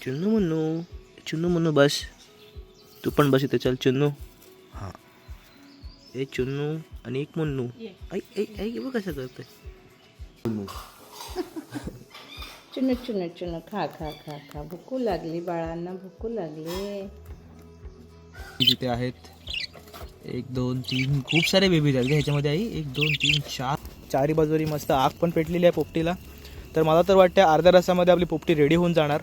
चुन्नू मुन्नू, चुन्नू मुन्नू बस. तू पण बस इथे. चल चुन्नू. हां, एक चुन्नू आणि एक मुन्नू. आई आई आई बघ कसं करतोय मुन्नू. चुनू चुनू चुनू खा खा खा खा. भूकू लागली बाळांना, भूकू लागली. तिथे आहेत 1 2 3 खूप सारे बेबीज आहेत ह्याच्यामध्ये. आई 1 2 3 4 चारी बाजूरी मस्त आग पण पेटलेली आहे पोपटीला. तर मला तर वाटतं अर्ध्या रसामध्ये आपली पोपटी रेडी होऊन जाणार.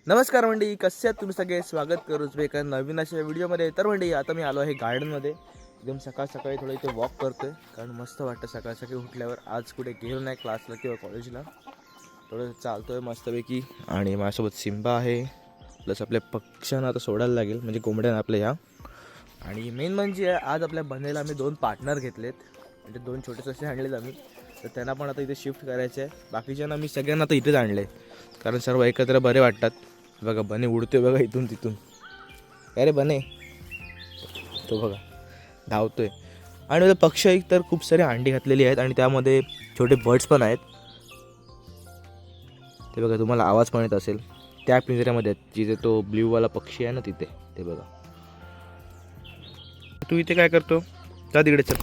नमस्कार मंडळी, कसे आहात तुम्ही सगळे. स्वागत करूच एका नवीन अशा व्हिडिओमध्ये. तर मंडळी आता मी आलो आहे गार्डनमध्ये. एकदम सकाळ सकाळी थोडं इथे वॉक करतोय कारण मस्त वाटतं सकाळ सकाळी उठल्यावर. आज कुठे गेलो नाही क्लासला किंवा कॉलेजला, थोडं चालतोय मस्तपैकी. आणि माझ्यासोबत सिम्बा आहे, प्लस आपल्या पक्ष्यांना आता सोडायला लागेल, म्हणजे कोंबड्यांना आपल्या ह्या. आणि मेन म्हणजे आज आपल्या बनेला आम्ही 2 पार्टनर घेतलेत, म्हणजे 2 छोटेसे असे आणलेत आम्ही. तर त्यांना पण आता इथे शिफ्ट करायचं आहे. बाकीच्यांना मी सगळ्यांना आता इथेच आणले कारण सर्व एकत्र बरे वाटतात. बघा बने उडतोय बघा इथून तिथून. अरे बने तो बघा धावतोय. आणि पक्षी एक तर खूप सारी अंडी घातलेली आहेत आणि त्यामध्ये छोटे बर्ड्स पण आहेत. ते बघा, तुम्हाला आवाज पण येत असेल. त्या पिंजऱ्यामध्ये आहेत जिथे तो ब्ल्यूवाला पक्षी आहे ना, तिथे ते बघा. तू इथे काय करतो? जा तिकडे चल.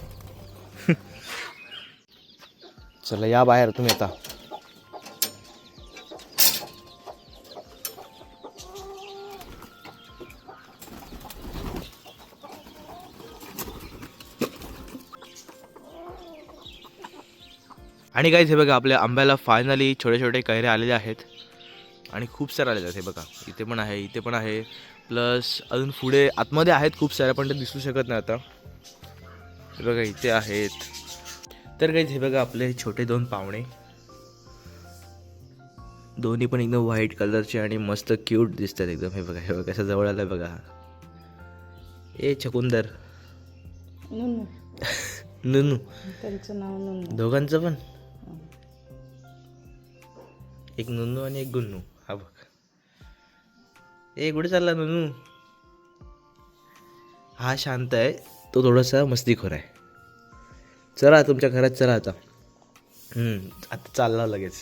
चला या बाहेर तुम्ही आता. आणि काहीच हे बघा, आपल्या आंब्याला फायनली छोटे छोटे कैरे आलेले आहेत आणि खूप सारे आलेले आहेत. हे बघा इथे पण आहे, इथे पण आहे, प्लस अजून पुढे आतमध्ये आहेत खूप सारे, पण ते दिसू शकत नाही आता. हे बघा इथे आहेत. तर काहीच हे बघा आपले छोटे 2 पावणे, दोन्ही पण एकदम व्हाईट कलरचे आणि मस्त क्यूट दिसतात एकदम. हे बघा, हे बघा कसं जवळ आलं बघा. ए चकुंदर, नुनू नुनू, त्यांचं नाव नुनू. दोघांचं पण. एक नुनू आणि एक गुन्नू. हा बघ. ए कुठे चालला नुनू? हा शांत आहे, तो थोडासा मस्तीखोर आहे. चला तुमच्या घरात चला आता. आता चालला लगेच.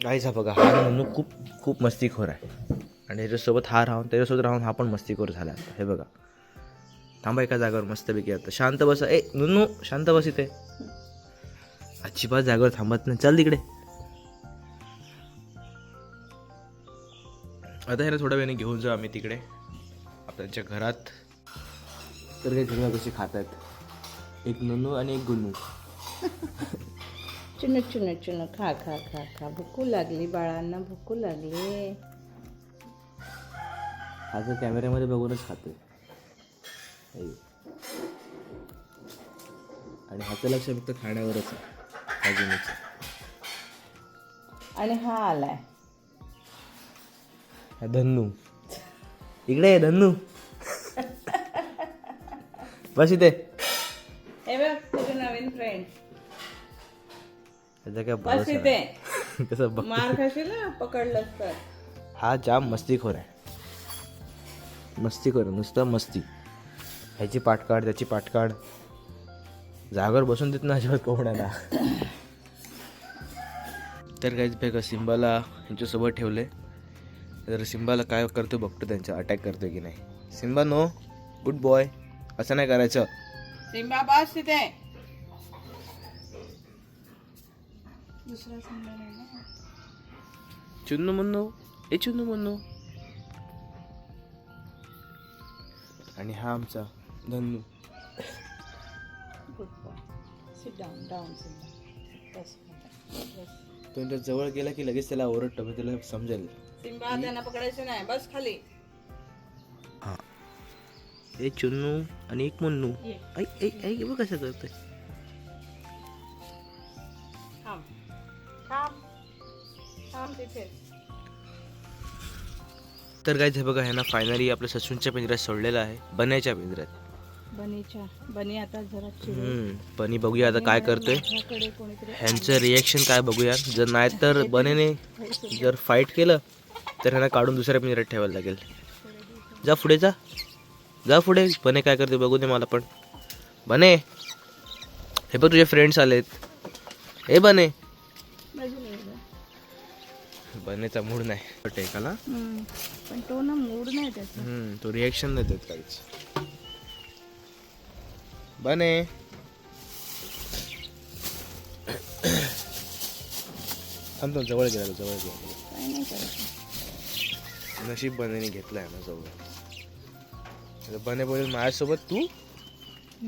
काहीच हा बघा, हा नुनू खूप खूप मस्तीखोर आहे आणि त्याच्यासोबत त्याच्यासोबत राहून हा पण मस्तीखोर झाला आता. हे बघा, थांबा एका जागेवर मस्तपैकी. आता शांत बस. ए नुनू शांत बस इथे. अजिबात जागेवर थांबत नाही. चल तिकडे. आता ह्याला थोड्या वेळाने घेऊन जाऊ आम्ही तिकडे आपल्या घरात. तर काही घरी कशी खात आहेत, एक नुनू आणि एक गुन्नू. चुनू चुनू चुनू खा खा खा खा. भूकू लागली बाळांना, भूकू लागली. हा तर कॅमेऱ्यामध्ये बघूनच खातोय. आणि ह्याचं लक्ष फक्त खाण्यावरच आहे. आणि हा आलाय धन्नू. इकडे आहे धन्नू. बस इथे. हे बघ तुझे नवीन फ्रेंड. त्याचा काय बस भरोसा इथे. नाही. कसं बघ, मार खाशील ना पकडलंस तर. हा जाम मस्तीखोर आहे. मस्तीखोर नुसतं मस्ती. ह्याची पाठकाढ, त्याची पाठकाढ. जागेवर बसून देत ना अजिबात कोंबड्याला. तर काहीच बघा, सिम्बाला यांच्यासोबत ठेवले. तर सिम्बाला काय करतो बघतो, त्यांच्या अटॅक करतो की नाही. सिम्बा नो, गुड बॉय, असं नाही करायचं. सिम्बा बस तिथे. दुसरा सिम्बा नाही ना. चुन्नू मुन्नू, ए चुन्नू मुन्नू. आणि हा आमचा Dhannu. Good boy. Sit down down Simba. बस बस. तो त्यांच्या जवळ गेला की लगेच त्याला ओरडतो, मी त्याला समजेल. सिम्बा त्यांना पकडायचं नाही. बस खाली. हां, एक चुन्नू आणि एक मुन्नू. आई आई आई बघ कसं करतोय. थांब थांब थांब तिथे. तर काय हे बघा, ह्यांना फायनली आपल्या ससूनच्या पिंजऱ्यात सोडलेलं आहे, बन्याच्या पिंजऱ्यात. बनी आता जरा बनी बघूया आता काय करतोय, कोणीतरी ह्यांचं रिॲक्शन काय बघूया. जर नाही तर बनेने जर फाईट केलं तर ह्यांना काढून दुसऱ्या पिंजऱ्यात ठेवायला लागेल. जा पुढे, जा जा पुढे. बने काय करते बघू दे मला पण. बने, हे बघ तुझे फ्रेंड्स आलेत. हे बने बनेचा मूड नाही टेकाला. पण तो ना मूड नाही त्याचा. तो रिएक्शन नाही देत काहीच. बने थांबतो, जवळ गेला जवळ गेला. काय नाही करत. नशीब बनेने घेतलाय ना जवळ. बने बोलेल माझ्यासोबत तू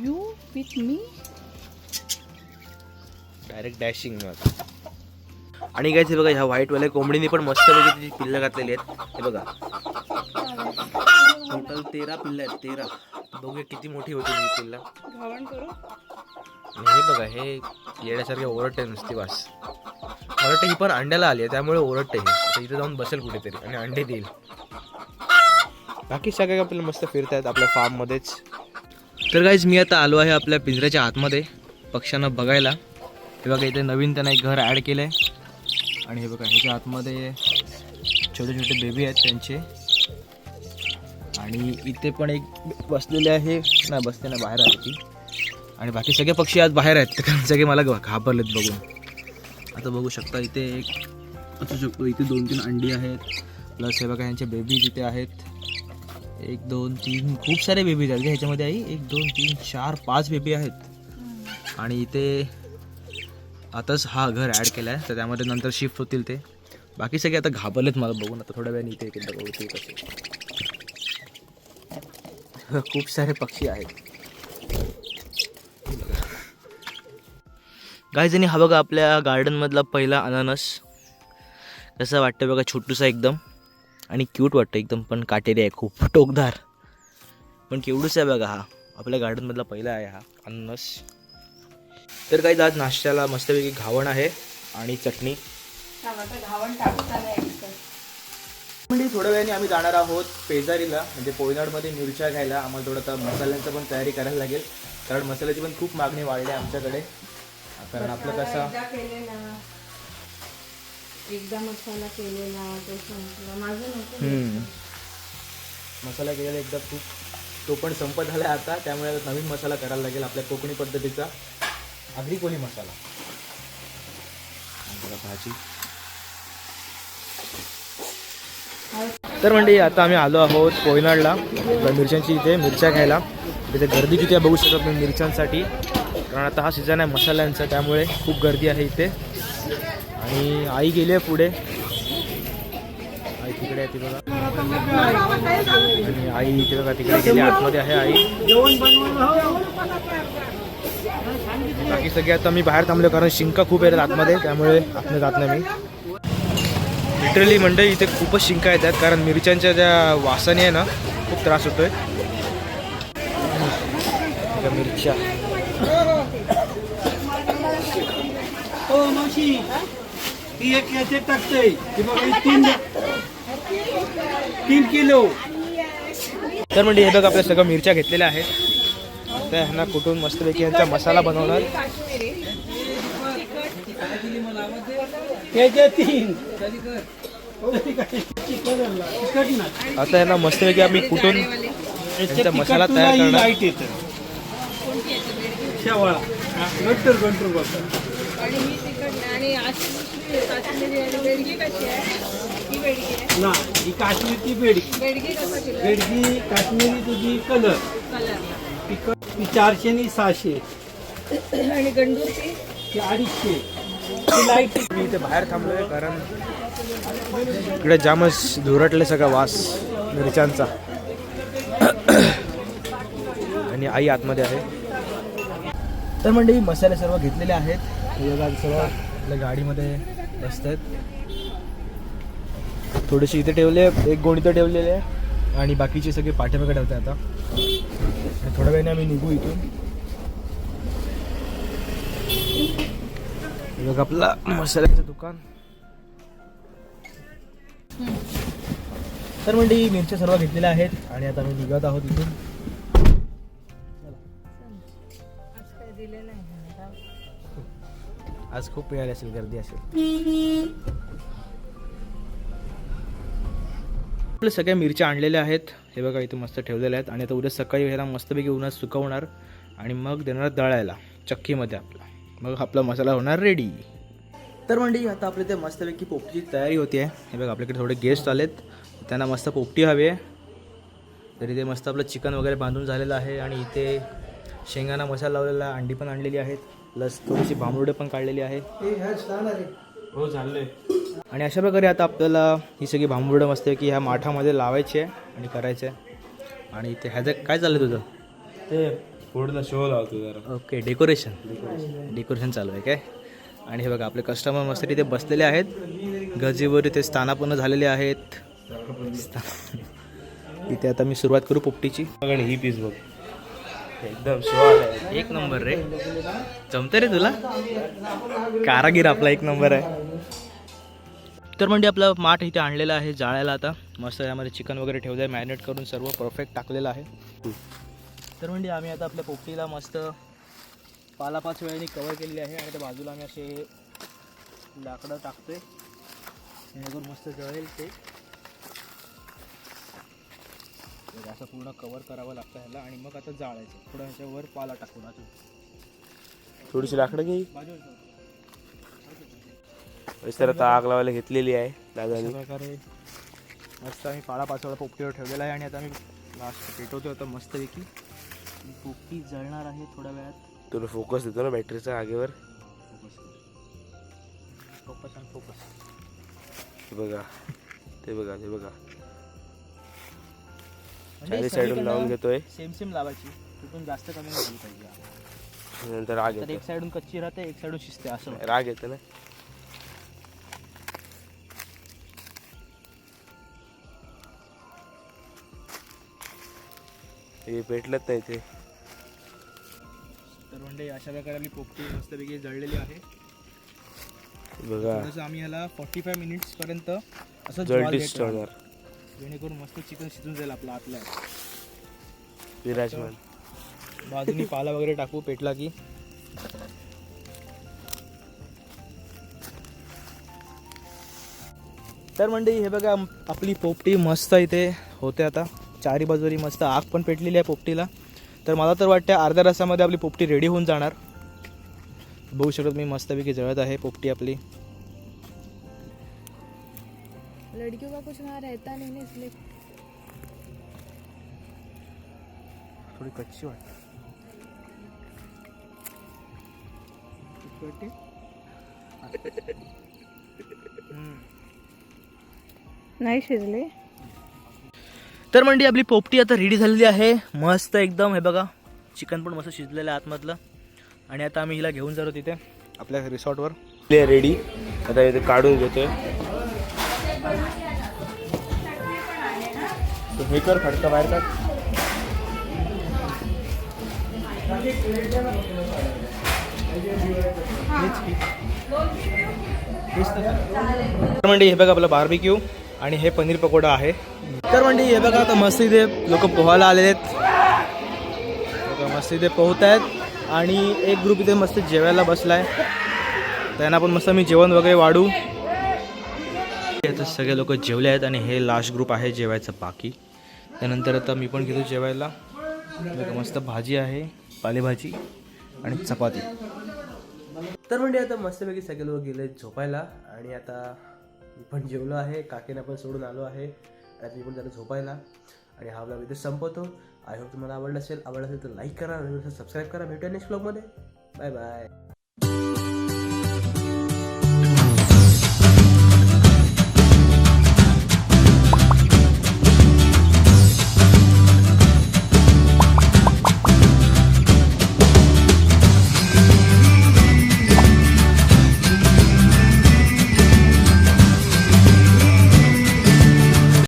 यू विथ मी. डायरेक्ट डॅशिंग आता. आणि काय ते बघा, ह्या व्हाईटवाल्या कोंबडीने पण मस्त पैकी तिची पिल्लं घातलेली आहेत. हे बघा टोटल 13 पिल्लं आहेत. 13. बघूया किती मोठी होती ही पिल्लं. घावण करू. आणि हे बघा, हे येण्यासारखे ओरडते नुसती वास. मला वाटतं ही पण अंड्याला आली आहे त्यामुळे ओरडते. ही आता इथे जाऊन बसेल कुठेतरी आणि अंडे देईल. बाकी सगळे आपल्याला मस्त फिरतायत आपल्या फार्ममध्येच. तर गाईज मी आता आलो आहे आपल्या पिंजऱ्याच्या आतमध्ये पक्ष्यांना बघायला. हे बघा इथे नवीन त्यांना एक घर ॲड केलं आहे. आणि हे बघा ह्याच्या आतमध्ये छोटे छोटे बेबी आहेत त्यांचे. आणि इथे पण एक बसलेले आहे. नाही बसते ना, बाहेर आली ती. आणि बाकी सगळे पक्षी आज बाहेर आहेत कारण सगळे मला घाबरलेत बघून. आता बघू शकता इथे एक असू शकतो. इथे 2-3 अंडी आहेत. प्लस हे बघा यांचे बेबीज इथे आहेत. 1 2 3 खूप सारे बेबीज आहेत ह्याच्यामध्ये. आई 1 2 3 4 5 बेबी आहेत. आणि इथे आताच हा घर ॲड केला आहे तर त्यामध्ये नंतर शिफ्ट होतील ते. बाकी सगळे आता घाबरलेत मला बघून. आता थोड्या वेळाने इथे एकदा बघू कसे. खूप सारे पक्षी आहेत गाईज. आणि हा बघा आपल्या गार्डनमधला पहिला अननस. कसं वाटतं बघा, छोटूसा एकदम आणि क्यूट वाटतं एकदम. पण काटेरी आहे खूप, टोकदार. पण केवढूच आहे बघा. हा आपल्या गार्डनमधला पहिला आहे हा अननस. तर काही आज नाश्त्याला मस्तपैकी घावण आहे आणि चटणी. म्हणजे थोड्या वेळाने आम्ही जाणार आहोत पेजारीला, म्हणजे पोयनाडमध्ये मिरच्या घ्यायला. आम्हाला थोडं आता मसाल्यांचं पण तयारी करायला लागेल कारण मसाल्याची पण खूप मागणी वाढली आहे आमच्याकडे. कारण आपलं कसं एकदा मसाला केलेला तो संपला. मसाला केलेला एकदा खूप, तो पण संपत झाला आता. त्यामुळे आता नवीन मसाला करायला लागेल आपल्या कोकणी पद्धतीचा आगरी कोली मसाला. भाजी. तर म्हणजे आता आम्ही आलो आहोत कोयनाडला मिरच्यांची इथे मिरच्या घ्यायला. तिथे गर्दी किती आहे बघू शकत मी मिरच्यांसाठी. कारण आता हा सीझन आहे मसाल्यांचा त्यामुळे खूप गर्दी आहे इथे. आणि आई गेली आहे पुढे. आई तिकडे आहे ती बघा. आणि आई इथे बघा तिकडे गेली, आतमध्ये आहे आई. बाकी सगळे आता मी बाहेर थांबलो कारण शिंका खूप येतात आतमध्ये त्यामुळे आतमध्ये जात नाही मी. लिटरली मंडळी इथे खूपच शिंका येतात कारण मिरच्यांच्या ज्या वासाने आहे ना खूप त्रास होतोय. मिरच्या टाकतोय 3 किलो. तर म्हणजे हे बघ आपल्या सगळं मिरच्या घेतलेल्या आहेत. तर ह्यांना कुठून मस्तपैकी यांचा मसाला बनवणार. आता ह्यांना मस्तपैकी आम्ही कुठून यांचा मसाला तयार करणार. ही काश्मीरची बेडगी. बेडगी काश्मीरी तुझी कलर ती 400 आणि 600 आणि गंडूची 250 लाईट. मी इथे बाहेर थांबलोय कारण इकडे जामच धुरटले सगळा वास मिरच्यांचा. आणि आई आतमध्ये आहे. तर म्हणजे मसाले सर्व घेतलेले आहेत. हे बघा सर्व आपल्या गाडीमध्ये बसत आहेत. थोडेसे इथे ठेवले, एक गोणी तर ठेवलेले आहे आणि बाकीचे सगळे पाठीमागे ठेवते आता. आणि थोड्या वेळाने आम्ही निघू इथून. बघा आपला मसाल्याचं दुकान. तर म्हणजे मिरच्या सर्व घेतलेल्या आहेत आणि आता आम्ही निघत आहोत इथून. आज खूप मिळाली असेल, गर्दी असेल. आपल्या सगळ्या मिरच्या आणलेल्या आहेत. हे बघा इथे मस्त ठेवलेल्या आहेत. आणि आता उद्या सकाळी ह्याला मस्तपैकी उन्हात सुकवणार आणि मग देणार दळायला चक्कीमध्ये आपला. मग आपला मसाला होणार रेडी. तर मंडळी आता आपल्या ते मस्तपैकी पोपटीची तयारी होती आहे. हे बघा आपल्याकडे थोडे गेस्ट आलेत, त्यांना मस्त पोपटी हवी आहे. तरी ते मस्त आपलं चिकन वगैरे बांधून झालेलं आहे आणि इथे शेंगाणा मसाला लावलेला, अंडी पण आणलेली आहेत, प्लस थोडीशी भांबरुडे पण काढलेली आहे. हो झालंय. आणि अशा प्रकारे आता आपल्याला ही सगळी भांबरुडं मस्तपैकी ह्या माठामध्ये लावायची आहे आणि करायचं आहे. आणि इथे ह्याचं काय चाललं तुझं? ते पुढला शो लावतो जरा. ओके, डेकोरेशन चालू आहे काय? आणि हे बघा आपले कस्टमर मस्त तिथे बसलेले आहेत, गजीवर इथे स्थानापन्न झालेले आहेत. इथे आता मी सुरुवात करू पोपटीची. ही पीस बघ एकदम शो आलाय. एक नंबर रे, जमतं रे तुला. कारागीर आपला एक नंबर आहे. तर म्हणजे आपलं माठ इथे आणलेलं आहे जाळायला. आता मस्त यामध्ये चिकन वगैरे ठेवलं आहे, मॅरिनेट करून सर्व परफेक्ट टाकलेलं आहे. तर म्हणजे आम्ही आता आपल्या पोपटीला मस्त 5 वेळाने कवर केलेली आहे आणि त्या बाजूला आम्ही असे लाकडं टाकतोय जेणेकरून मस्त जळेल ते. असं पूर्ण कवर करावं लागतं ह्याला आणि मग आता जाळायचं. थोडं ह्याच्यावर पाला टाकून अजून थोडीशी लाकडं घे. बाजूला तर आता आग लावायला घेतलेली आहे दादानी. अशा प्रकारे मस्त आम्ही पाला पाचोळा पोपटीवर ठेवलेला आहे आणि आता आम्ही लास्ट पेटवतो. आता मस्तपैकी पोपटी जळणार आहे थोड्या वेळात. तुला फोकस देतो ना बॅटरीचा आगेवर. फोकस आणि फोकस. बघा ते बघा ते बघा म्हणजे चारी साईडून लावून घेतोय. सेम लावायची, कुठून जास्त कमी नाही झाली पाहिजे. नंतर राग तर एक येतो. साईडून कच्ची राहते, एक साईडून शिजते असं. राग येतो ना. हे पेटलंच नाही ते. तर म्हणजे अशा प्रकारे आपली पोपटी मस्तपैकी जळलेली आहे. बघा थोडंसं आम्ही ह्याला 45 मिनिट्स पर्यंत असं जळटीच ठेवणार. जेणेकरून मस्त चिकन शिजून जाईल आपलं आतल्या. विराजमान. बाजूनी पाला वगैरे टाकू पेटला की. तर मंडळी हे बघा आपली पोपटी मस्त इथे होते. आता चारी बाजूनी मस्त आग पण पेटलेली आहे पोपटीला. तर मला तर वाटतं अर्ध्या तासामध्ये आपली पोपटी रेडी होऊन जाणार. बघू शकत मी मस्तपैकी जळत आहे पोपटी आपली. लड़कियों का कुछ वहाँ रहता नहीं ना, इसलिए थोडी कच्ची वाटते. नाही शिजले. तर म्हणजे आपली पोपटी आता रेडी झालेली आहे मस्त एकदम. हे बघा चिकन पण मस्त शिजलेलं आहे आतमधलं. आणि आता आम्ही हिला घेऊन जातो तिथे आपल्या रिसॉर्टवर. रेडी. आता इथे काढून घेतोय. हे कर खडका बाहेर काढ. तर म्हणजे हे बघा आपलं बार्बिक्यू आणि हे पनीर पकोडा आहे. तर म्हणजे हे बघा आता मस्त इथे लोक पोहायला आलेले आहेत. मस्त इथे पोहत आहेत आणि एक ग्रुप इथे मस्त जेवायला बसलाय. त्यांना पण मस्त मी जेवण वगैरे वाढू. आता सगळे लोक जेवले आहेत आणि हे लास्ट ग्रुप आहे जेवायचं बाकी. त्यानंतर आता मी पण घेतो जेवायला. मस्त भाजी आहे, पालेभाजी आणि चपाती. तर म्हणजे आता मस्तपैकी सगळे लोक गेले झोपायला आणि आता मी पण जेवलो आहे. काकीना पण सोडून आलो आहे. आता मी पण त्याला झोपायला. आणि हा व्लॉग इथे संपवतो. आय होप तुम्हाला आवडला असेल तर लाईक करा, सबस्क्राईब करा. भेटूया नेक्स्ट व्लॉगमध्ये. Bye bye.